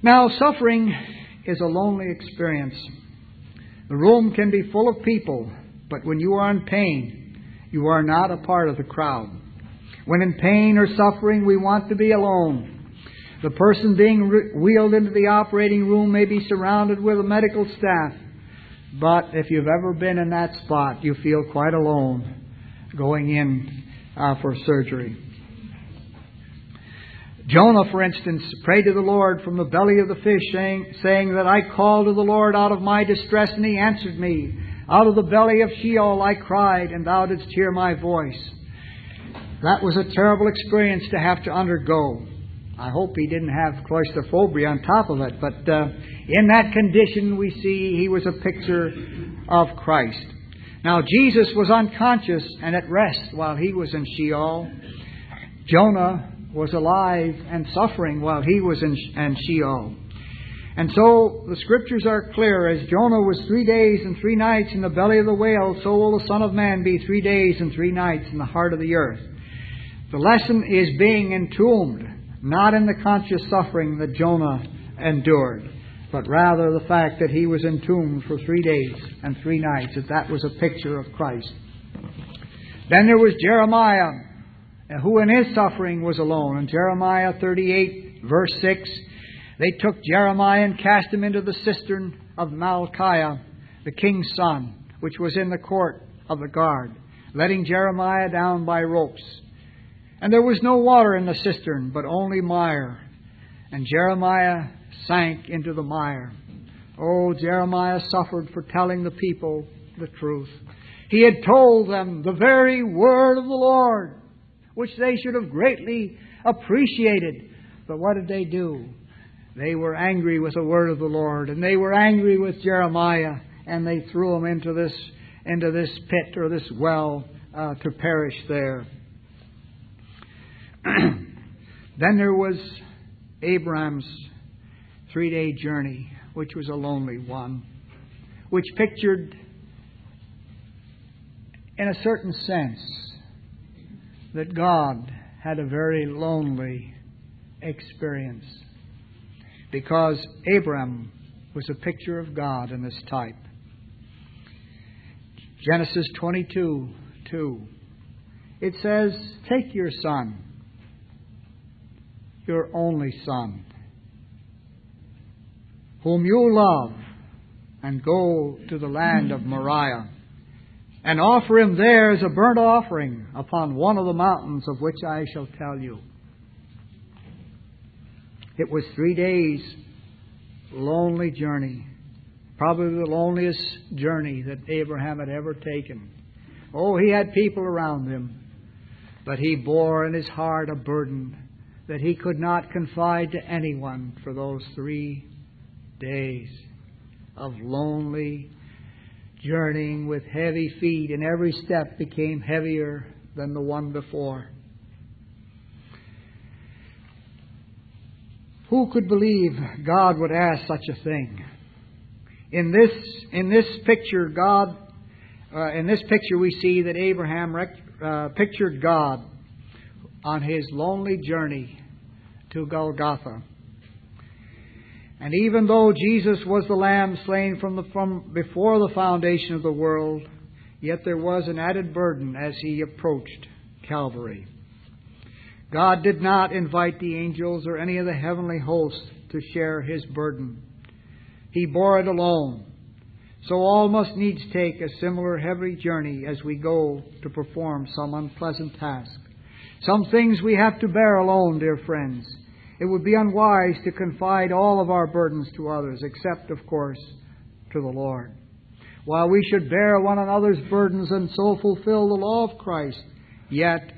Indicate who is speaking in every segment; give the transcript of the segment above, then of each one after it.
Speaker 1: Now, suffering is a lonely experience. The room can be full of people, but when you are in pain, you are not a part of the crowd. When in pain or suffering, we want to be alone. The person being wheeled into the operating room may be surrounded with a medical staff, but if you've ever been in that spot, you feel quite alone going in for surgery. Jonah, for instance, prayed to the Lord from the belly of the fish, saying that I called to the Lord out of my distress, and He answered me. Out of the belly of Sheol I cried, and Thou didst hear my voice. That was a terrible experience to have to undergo. I hope he didn't have claustrophobia on top of it, but in that condition we see he was a picture of Christ. Now, Jesus was unconscious and at rest while he was in Sheol. Jonah was alive and suffering while he was in Sheol. And so the Scriptures are clear. As Jonah was 3 days and 3 nights in the belly of the whale, so will the Son of Man be 3 days and 3 nights in the heart of the earth. The lesson is being entombed, not in the conscious suffering that Jonah endured, but rather the fact that he was entombed for 3 days and 3 nights, that was a picture of Christ. Then there was Jeremiah, who in his suffering was alone. In Jeremiah 38, verse 6, they took Jeremiah and cast him into the cistern of Malchiah, the king's son, which was in the court of the guard, letting Jeremiah down by ropes. And there was no water in the cistern, but only mire. And Jeremiah sank into the mire. Oh, Jeremiah suffered for telling the people the truth. He had told them the very word of the Lord, which they should have greatly appreciated. But what did they do? They were angry with the word of the Lord, and they were angry with Jeremiah, and they threw him into this pit or this well to perish there. Then there was Abraham's 3-day journey, which was a lonely one, which pictured, in a certain sense, that God had a very lonely experience, because Abraham was a picture of God in this type. Genesis 22:2. It says, "Take your son, your only son, whom you love, and go to the land of Moriah, and offer him there as a burnt offering upon one of the mountains of which I shall tell you." It was 3 days, lonely journey, probably the loneliest journey that Abraham had ever taken. Oh, he had people around him, but he bore in his heart a burden that he could not confide to anyone for those 3 days of lonely journeying with heavy feet, and every step became heavier than the one before. Who could believe God would ask such a thing? In this picture, we see that Abraham pictured God on his lonely journey to Golgotha. And even though Jesus was the Lamb slain from before the foundation of the world, yet there was an added burden as he approached Calvary. God did not invite the angels or any of the heavenly hosts to share his burden. He bore it alone. So all must needs take a similar heavy journey as we go to perform some unpleasant task. Some things we have to bear alone, dear friends. It would be unwise to confide all of our burdens to others, except, of course, to the Lord. While we should bear one another's burdens and so fulfill the law of Christ, yet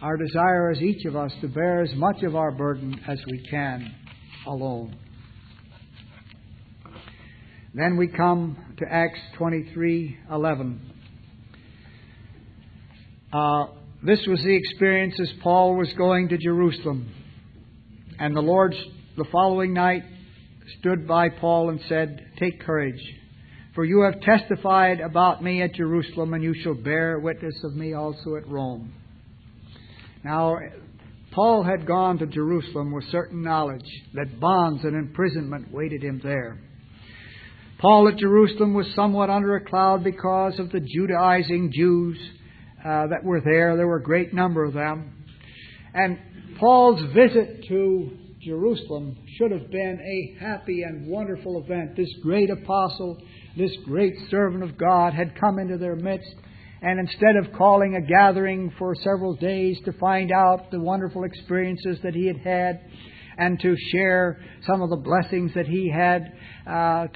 Speaker 1: our desire is each of us to bear as much of our burden as we can alone. Then we come to Acts 23:11. This was the experience as Paul was going to Jerusalem. And the Lord, the following night, stood by Paul and said, "Take courage, for you have testified about me at Jerusalem, and you shall bear witness of me also at Rome." Now, Paul had gone to Jerusalem with certain knowledge that bonds and imprisonment waited him there. Paul at Jerusalem was somewhat under a cloud because of the Judaizing Jews that were there. There were a great number of them. And Paul's visit to Jerusalem should have been a happy and wonderful event. This great apostle, this great servant of God had come into their midst. And instead of calling a gathering for several days to find out the wonderful experiences that he had had and to share some of the blessings that he had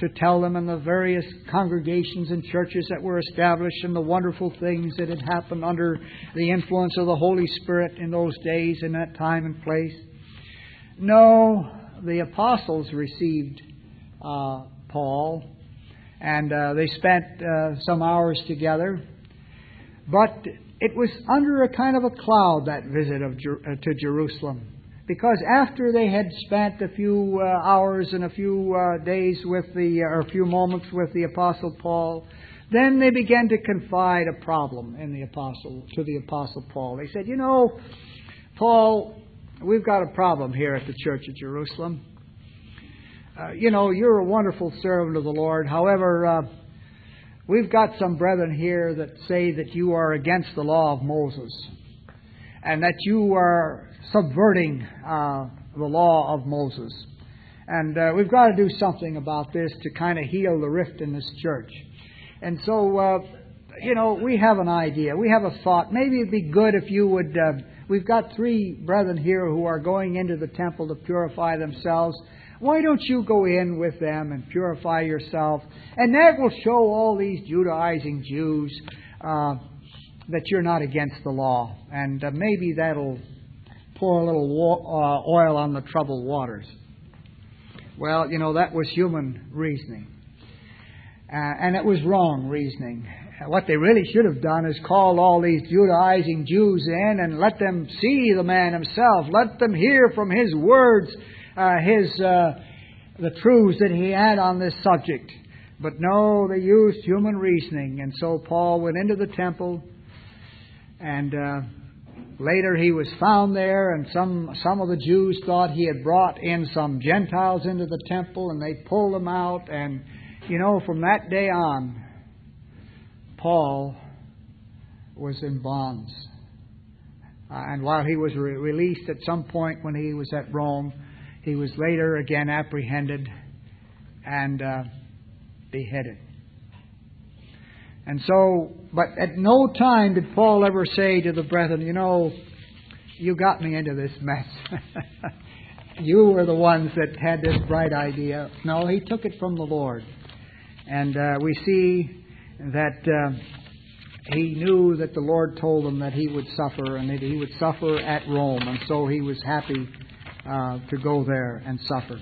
Speaker 1: to tell them in the various congregations and churches that were established and the wonderful things that had happened under the influence of the Holy Spirit in those days, in that time and place. No, the apostles received Paul, and they spent some hours together. But it was under a kind of a cloud, that visit to Jerusalem. Because after they had spent a few hours and a few days or a few moments with the Apostle Paul, then they began to confide a problem to the Apostle Paul. They said, Paul, we've got a problem here at the church at Jerusalem. You're a wonderful servant of the Lord. However, we've got some brethren here that say that you are against the law of Moses and that you are subverting the law of Moses. And we've got to do something about this to kind of heal the rift in this church. And so, we have an idea. We have a thought. Maybe it'd be good if you would... we've got 3 brethren here who are going into the temple to purify themselves. Why don't you go in with them and purify yourself? And that will show all these Judaizing Jews that you're not against the law. And maybe that'll pour a little oil on the troubled waters. Well, that was human reasoning. And it was wrong reasoning. What they really should have done is called all these Judaizing Jews in and let them see the man himself. Let them hear from his words the truths that he had on this subject. But no, they used human reasoning. And so Paul went into the temple, and later he was found there, and some of the Jews thought he had brought in some Gentiles into the temple, and they pulled them out. And, from that day on, Paul was in bonds. And while he was released at some point when he was at Rome, he was later again apprehended and beheaded. And so, but at no time did Paul ever say to the brethren, you got me into this mess. You were the ones that had this bright idea. No, he took it from the Lord. And we see that he knew that the Lord told him that he would suffer, and that he would suffer at Rome. And so he was happy to go there and suffer.